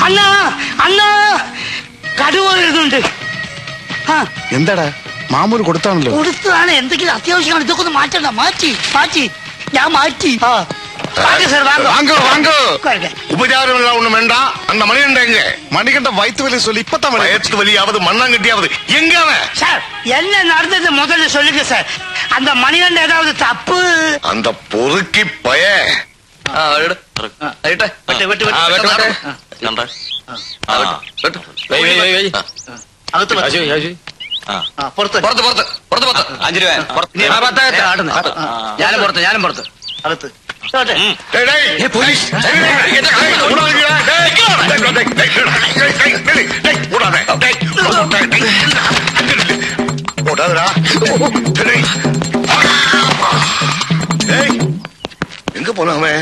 അണ്ണാ അണ്ണാ കടുവ വരുന്നുണ്ട്. എന്താടാ മാമൂല് കൊടുത്താണല്ലോ. കൊടുത്തതാണ്, എന്തെങ്കിലും അത്യാവശ്യമാണ്. ഇതൊക്കെ ഒന്ന് മാറ്റണ്ട. മാറ്റി മാറ്റി ഞാൻ മാറ്റി. ഉപചാരമെല്ലാം ഒന്നും വേണ്ട. അന്ന മണികണ്ഠ മണികണ്ഠ വയറ്റ് വലിയ சொல்லி இப்பதான் வயத்து வலியாவது மண்ணாங்கட்டியாவது எங்க அவன்? சார் என்ன நடந்தது முதல்ல சொல்லுங்க சார். அந்த மணிகண்ட ஏதாவது தப்பு? அந்த பொறுக்கி பய ഞാനും പുറത്ത് അകത്ത്. எங்க போனாமே?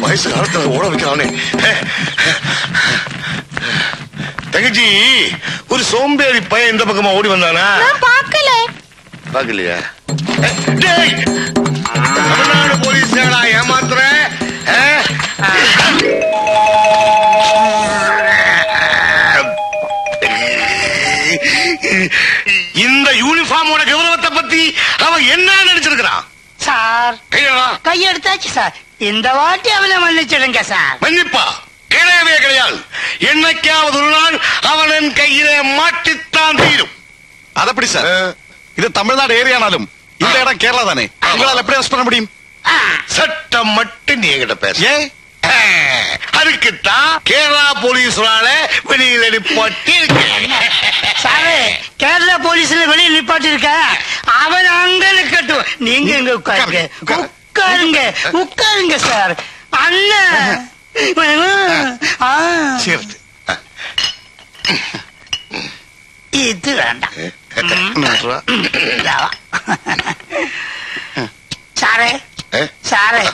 வயசு காலத்துல ஓட வைக்கிறானே. தங்கச்சி, ஒரு சோம்பேறி பையன் இந்த பக்கமா ஓடி வந்தானா? பாக்கலையா? தமிழ்நாடு போலீஸ் ஏமாத்துற. இந்த யூனிஃபார்மோட கௌரவத்தை பத்தி அவன் என்ன நினைச்சிருக்கிறான்? Sir கையெடுத்தாச்சு sir. இந்த வாட்டி அவனை மன்னிச்சிடுங்க சார். மன்னிப்பா? கிடையவே கிடையாது. என்னைக்காவது ஒரு நாள் அவன் கையிலே மாட்டித்தான் தீரும். അതപ്പടി സാർ, ഇത് തമിഴ്നാട് ഏരിയാണാലും இந்த இடம் கேரளா தானே. உங்களால எப்படி அரெஸ்ட் பண்ண முடியும்? சட்டம் மட்டும் நீ என்கிட்ட பேச. ஏன்? அதுக்குத்தான் கேரளா போலீஸ்னால வெளியில நிப்பாட்டி இருக்கேன். சாரு, கேரளா போலீஸ்ல வெளியே நிப்பாட்டி இருக்க. அவன் அங்க நிக்கட்டும், நீங்க இங்க உட்காருங்க. உட்காருங்க உட்காருங்க சார். அண்ணன் இது வேண்டாம். சாரே சாரே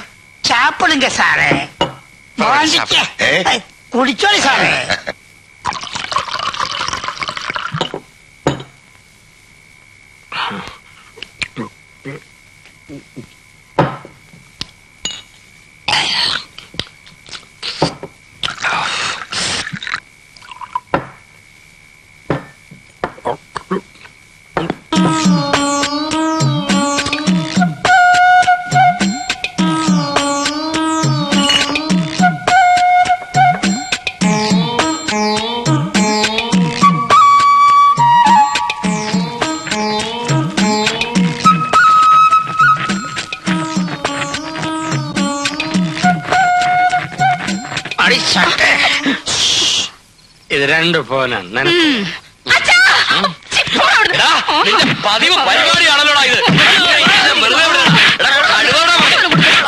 சாப்பிடுங்க சாரே. குடிச்சோடி சாரே. ഇത് രണ്ട് ഫോനാണ്. പതിവ് പരിപാടിയാണല്ലോടാ ഇത്.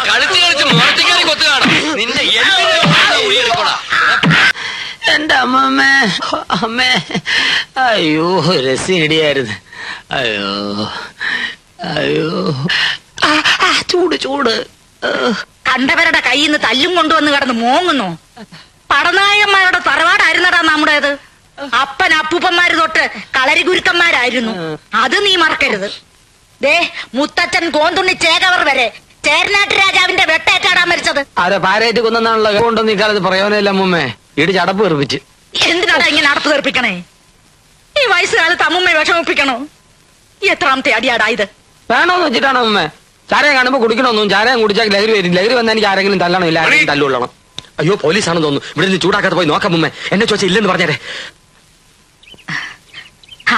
കളിച്ച് കളിച്ച് മുറത്തിക്കറി കൊത്തു കാണും. നിന്റെ എന്റെ അമ്മമ്മേ അമ്മേ, അയ്യോ രസിടിയായിരുന്നു. അയ്യോ അയ്യോ ചൂട് ചൂട്. കണ്ടവരുടെ കയ്യിൽ നിന്ന് തല്ലും കൊണ്ടുവന്ന് കിടന്ന് മോങ്ങുന്നു. പടനായകന്മാരുടെ തറവാടായിരുന്നടാ നമ്മുടേത്. അപ്പൻ അപ്പൂപ്പന്മാര് തൊട്ട് കളരി ഗുരുക്കന്മാരായിരുന്നു. അത് നീ മറക്കരുത്. ദേ, മുത്തച്ഛൻ കോന്തുണ്ണി ചേകവർ വരെ ചേരനാട്ട് രാജാവിന്റെ വെട്ടേറ്റാടാൻ മരിച്ചത്. ആരെ പാരേറ്റ് കൊന്നാണല്ലോ കൊണ്ടൊന്നും ഇക്കാലത്ത് പ്രയോജനമില്ല അമ്മൂമ്മേ. ഇടി ചടപ്പ് തെറിപ്പിച്ച്. എന്തിനാടാ ഇങ്ങനെ അടപ്പ് തെറിപ്പിക്കണേ? ഈ വയസ്സുകാലത്ത് അമ്മുമ്മയെ വിഷമിപ്പിക്കണോ? എത്രാമത്തെ അടിയാടാ ഇത്? വേണോന്ന് വെച്ചിട്ടാണ് അമ്മമ്മേ. ചാരയം കാണുമ്പോ കുടിക്കണമെന്നും ചാരയം കുടിച്ചാൽ ലഹരി വരും. ലഹരി വന്നാൽ എനിക്ക് ആരെങ്കിലും തല്ലണം, ഇല്ല ആരെങ്കിലും തല്ലുകൊള്ളണം. അയ്യോ പോലീസാണെന്ന് തോന്നുന്നു. ഇവിടെ നിന്ന് ചൂടാക്കാതെ പോയി നോക്കാം മുമ്മേ. എന്നെ ചോദിച്ചാൽ ഇല്ലെന്ന് പറഞ്ഞേരെ.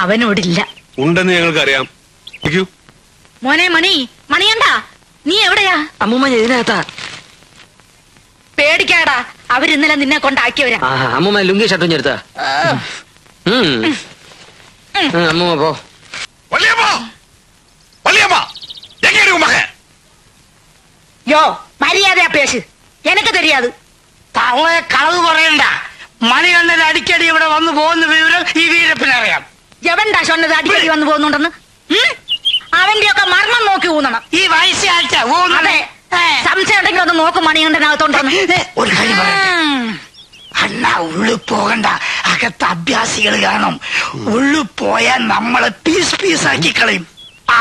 അവനോടില്ല. ഉണ്ടെന്ന് ഞങ്ങൾക്ക് അറിയാം. മോനെ മണി, മണിയണ്ടാ, നീ എവിടെയാ? അമ്മൂമ്മ ഇതിനകത്താ. പേടിക്കാടാ, അവരിന്നലെ നിന്നെ കൊണ്ടാക്കിയവരാ. അമ്മൂമ്മ ലുങ്കി ഷർട്ടും ചെറുത്താ. അമ്മൂമ്മ പോ. யோ மரியாதையா பேசு, எனக்கு தெரியாது. തവളെ കളവ് പറയണ്ട. മണികണ്ഠൻ അടിക്കടി ഇവിടെ വന്നു പോകുന്ന വിവരം ഈ വീരപ്പനറിയാം. എവൻടാ சொன்னது അടിക്കടി വന്നു പോകുന്നുണ്ടെന്ന്? അവന്റെ ഒക്കെ മർമ്മം നോക്കി ഊന്നണം. ഈ വയസ്സാഴ്ച അതെ, സംശയം ഉണ്ടെങ്കിൽ ഒന്ന് നോക്കും മണികണ്ഠനകത്തോണ്ടെന്ന്. ഒരു കാര്യം പറയട്ടെ അണ്ണ, ഉള്ളു പോകണ്ട. അകത്ത് അഭ്യാസികൾ കാണും. ഉള്ളു പോയാൽ നമ്മളെ പീസ് പീസാക്കി കളയും.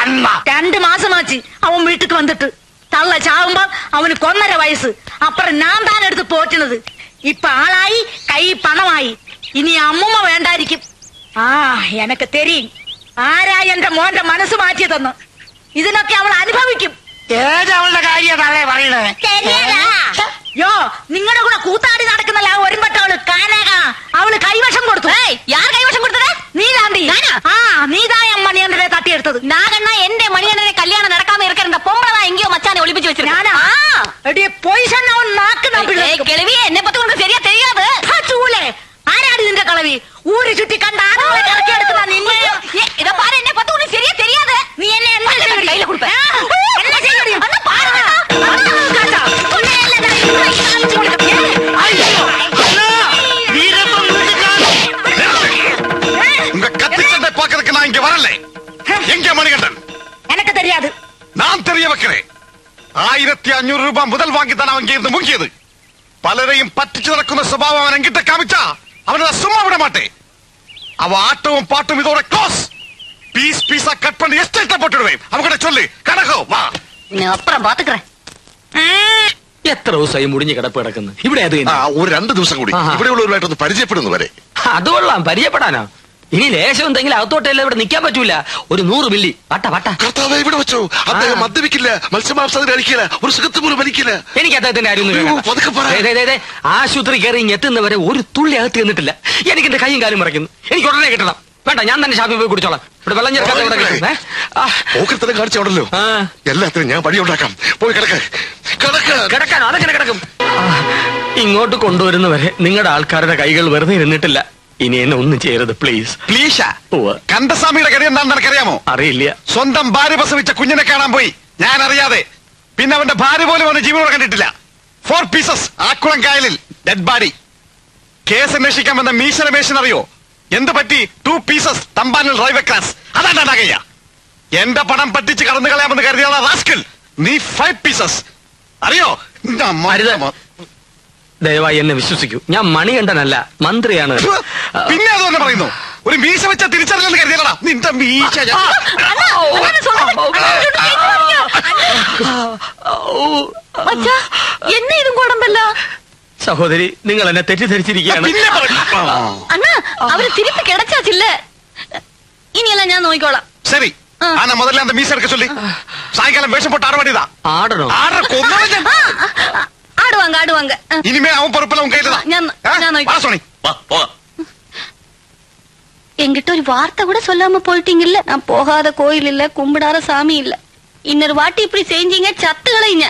അണ്ണ 2 മാസമാச்சு அவன் வீட்டுக்கு வந்துட்டு தள்ள சாவும்போ அவனுக்கு 1.5 வயசு அப்புறம் நான் தான் எடுத்து போറ്റുனது இப்ப ஆளாയി കൈ പണമായി ഇനി അമ്മൂമ്മ വേണ്ടായിരിക്കും எனக்கு தெரியும் ആരാ എന്റെ മോന്റെ മനസ്സ് മാറ്റിയതെന്ന് ഇതിനൊക്കെ അവൾ അനുഭവിക്കും ഏത് അവളുടെ കാര്യമാണ് പറയണേ യോ നിങ്ങളുടെ കൂടെ കൂത്താടി നടക്കുന്നല്ല ഒരുമ്പട്ടവള് കാനക അവള് കൈവശം കൊടുത്തു യാർ കൈവശം കൊടുത്തത് നീ താണ്ടി നീതായ മണിയണ്ണനെ തട്ടിയെടുത്തത് നാഗണ്ണ എന്റെ മണിയണ്ണനെ കല്യാണം നടക്കാതെ ഇരിക്കുന്ന പൊമ്പളതാ എങ്കിയോ മച്ചാനെ ഒളിപ്പിച്ചു വെച്ചിരുന്നു പോയി കിളവിയെ എന്നെ പറ്റി കൊണ്ട് ശരിയാ தெரியாது ചൂലേ ആരാടി നിന്റെ കളവി ഊര് ചുറ്റി കണ്ട ആളുകളെ ഇറക്കിയെടുക്കുന്ന നിന്നെ ഇതാ പാര എന്നെ പറ്റി കൊണ്ട് ശരിയാ தெரியாது നീ എന്നെ എന്താ കയ്യില് കൊടുപ്പ എന്നെ ചെയ്യടി അന്ന് പാര உங்க கத்திச்சண்டை பாக்குறதுக்கு நான் இங்க வரல. எங்க மணிகண்டன்? எனக்கு தெரியாது. நான் தெரிய வைக்கிறேன். 1500 രൂപ മുതൽ വാങ്ങിത്താണ് അവൻ ഇന്ന് മുങ്ങിയത്. പലരെയും പറ്റിച്ചു നടക്കുന്ന സ്വഭാവം അവൻ എങ്കിട്ട് കാമിച്ചാ അവനെ സുമ്മാ വിട മാട്ടേ. അവ ആട്ടവും പാട്ടും ഇതോടെ ക്ലോസ്. പീസ് പീസാ കട്ട് പണി എസ്റ്റേറ്റ് പോട്ടിടുവേ. അവക്കടെ ചൊല്ലി കണക്കോ വാ. അപ്പുറം പാത്തുക്കറേ. എത്ര ദിവസമായി മുടിഞ്ഞ് കിടപ്പ് കിടക്കുന്നു ഇവിടെ? അത് ഒരു 2 ദിവസം കൂടി ഇവിടെയുള്ളവരുമായിട്ടൊന്ന് പരിചയപ്പെടുന്നു വരെ. അത് കൊള്ളാം, പരിചയപ്പെടാനോ? ഇനി ലേശം എന്തെങ്കിലും അകത്തോട്ടല്ല ഇവിടെ നിൽക്കാൻ പറ്റൂല. ഒരു 100 മില്ലി വട്ട വട്ട. കർത്താവേ ഇവിടെ വെച്ചോ. അദ്ദേഹം മദ്യപിക്കില്ല, മത്സ്യമാംസം കഴിക്കില്ല, ഒരു സുഖത്ത് പോലും വലിക്കില്ല. എനിക്ക് അദ്ദേഹത്തിന്റെ കാര്യം ആശുപത്രി കയറി എത്തുന്നവരെ ഒരു തുള്ളി അകത്ത് ചെന്നിട്ടില്ല. എനിക്ക് എന്റെ കൈയും കാലും മറക്കുന്നു. എനിക്ക് ഉടനെ കിട്ടണം. വേണ്ട, ഞാൻ തന്നെ ഷാപ്പിൽ പോയി കുടിച്ചോളാം. ഇവിടെ വെള്ളം ചേർക്കാതെ കാണിച്ചോടല്ലോ. എല്ലാത്തിനും ഞാൻ വഴി ഉണ്ടാക്കാം. പോയി കിടക്കാനോ? അതെങ്ങനെ കിടക്കും? ഇങ്ങോട്ട് കൊണ്ടുവരുന്നവരെ നിങ്ങളുടെ ആൾക്കാരുടെ കൈകൾ വെറുതെ ഇരുന്നിട്ടില്ല. ഇനി എന്നെ ഒന്നും ചെയ്യരുത് പ്ലീസ്. പ്ലീഷ കണ്ടസ്വാമിയുടെ കാര്യം എന്താണെന്ന് എനിക്കറിയാമോ? അറിയില്ല. സ്വന്തം ഭാര്യ പ്രസവിച്ച കുഞ്ഞിനെ കാണാൻ പോയി, ഞാൻ അറിയാതെ. പിന്നെ അവന്റെ ഭാര്യ പോലും അവന്റെ ജീവനോടെ കണ്ടിട്ടില്ല. 4 പീസസ് ആക്കുളം കായലിൽ ഡെഡ് ബോഡി. കേസ് അന്വേഷിക്കാൻ വന്ന മീശ രമേശൻ അറിയോ എന്ത് പറ്റി? 2 പീസസ് തമ്പാനിൽ റൈവേ ക്രാസ്. അതാണ്ടാകയ്യ. എന്റെ പണം പറ്റിച്ച് കടന്നു കളയാമെന്ന് കരുതിയാണ് റാസ്കൽ. നീ 5 പീസസ് അറിയോ? ദയവായി എന്നെ വിശ്വസിക്കൂ. ഞാൻ മണികണ്ഠനല്ല, മന്ത്രിയാണ്. പിന്നെ അത് തന്നെ പറയുന്നു. ഒരു മീശ വെച്ച തിരിച്ചറിഞ്ഞെന്ന് കരുതിയടാ നിന്റെ മീശ. എന്നെ ഇതും കുടമ്പല്ലോ. സഹോദരി, നിങ്ങൾ എന്നെ തെറ്റിദ്ധരിച്ചിരിക്കുകയാണ്. അണ്ണാ അവര് തിരുപ്പി കിടച്ചാച്ചില്ല. ഇനിയല്ല ഞാൻ നോക്കിക്കോളാം. ശരി, ആന മുതലേ അന്ത മീശ എടുക്ക ചൊല്ലി. സായങ്കാലം വേഷം പോട്ട് ആടുവാടിയതാ. ആടണോ? ஆடுவாங்க ஆடுவாங்க. இனிமே அவன் பொறுப்புல உன் கையில தான். என்கிட்ட ஒரு வார்த்தை கூட சொல்லாம போயிட்டீங்கல்ல. நான் போகாத கோயில் இல்ல, கும்பிடாத சாமி இல்ல. இன்னொரு வாட்டி இப்படி செஞ்சீங்க சத்துக்களைங்க.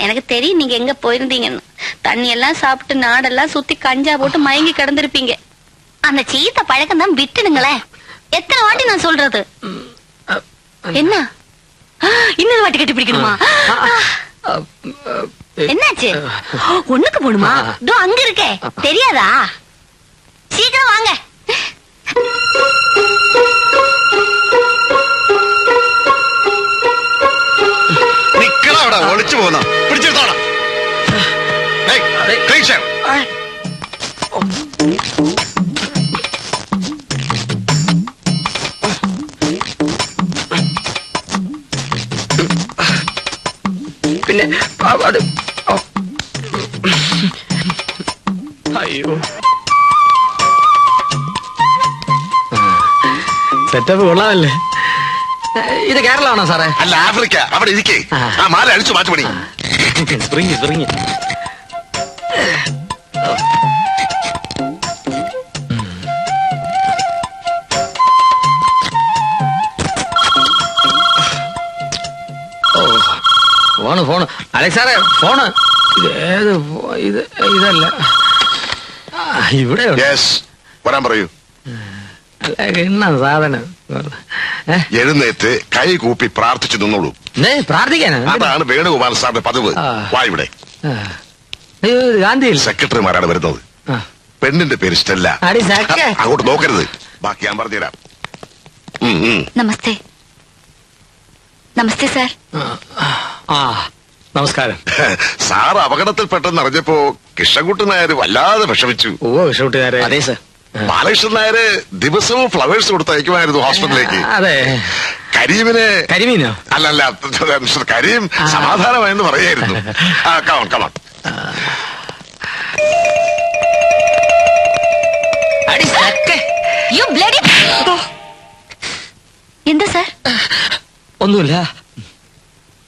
எனக்கு தெரியும் நீங்க எங்க போயிருந்தீங்கன்னு. தண்ணி எல்லாம் சாப்பிட்டு நாடெல்லாம் சுத்தி கஞ்சா போட்டு மயங்கி கிடந்திருப்பீங்க. அந்த சீத்த பழக்கம் தான் விட்டுடுங்களேன். எத்தனை வாட்டி நான் சொல்றது? என்ன இன்னொரு வாட்டி கட்டி பிடிக்கணுமா? என்னாச்சு? ஒண்ணுக்கு போணுமா? இதோ அங்க இருக்கே, தெரியாதா? சீக்கிரம் வாங்க. നിക്കടാ ഒളിച്ചു പോന്ന പിടിച്ചെടുത്തോടാ. പിന്നെ അത് അയ്യോ, സെറ്റപ്പ് കൊള്ളാമല്ലേ? ഇത് കേരളമാണോ സാറേ? അല്ല, ആഫ്രിക്ക. അവിടെ ഇരിക്കേ. ആ മാല അടിച്ചു മാറ്റുപണി. Spring spring. Phone phone Alex സാറേ, ഫോണ്. ഇത് ഇതല്ല, ഇവിടെ വരാൻ പറയൂ. എന്നാ സാധനം? എഴുന്നേറ്റ് കൈ കൂപ്പി പ്രാർത്ഥിച്ചു നിന്നോളൂ. പ്രാർത്ഥിക്കാനാ? അതാണ് വേണുഗോപാൽ സാറിന്റെ പതിവ്. വാ ഇവിടെ. അയ്യോ, ഗാന്ധിയിൽ സെക്രട്ടറിമാരാണ് വരുന്നത്. പെണ്ണിന്റെ പേര് സ്റ്റെല്ല. അങ്ങോട്ട് നോക്കരുത്. ബാക്കി ഞാൻ പറഞ്ഞുതരാം. നമസ്തേ. നമസ്തേ സാർ. നമസ്കാരം. സാർ അപകടത്തിൽപ്പെട്ടെന്ന് അറിഞ്ഞപ്പോ കൃഷ്ണൻകുട്ടി നായർ വല്ലാതെ വിഷമിച്ചു. ഓ, കൃഷ്ണൻകുട്ടി നായർ. അതെ സാർ. ബാലകൃഷ്ണൻ നായര് ദിവസവും ഫ്ലവേഴ്സ് കൊടുത്തയക്കുമായിരുന്നു ഹോസ്പിറ്റലിലേക്ക്. അതെ. കരീമിന് കരിമീനോ? അല്ലല്ല മിസ്റ്റർ കരീം സമാധാനമായെന്ന് പറയായിരുന്നു. Come on come on. എന്താ സാർ? ഒന്നുമില്ല.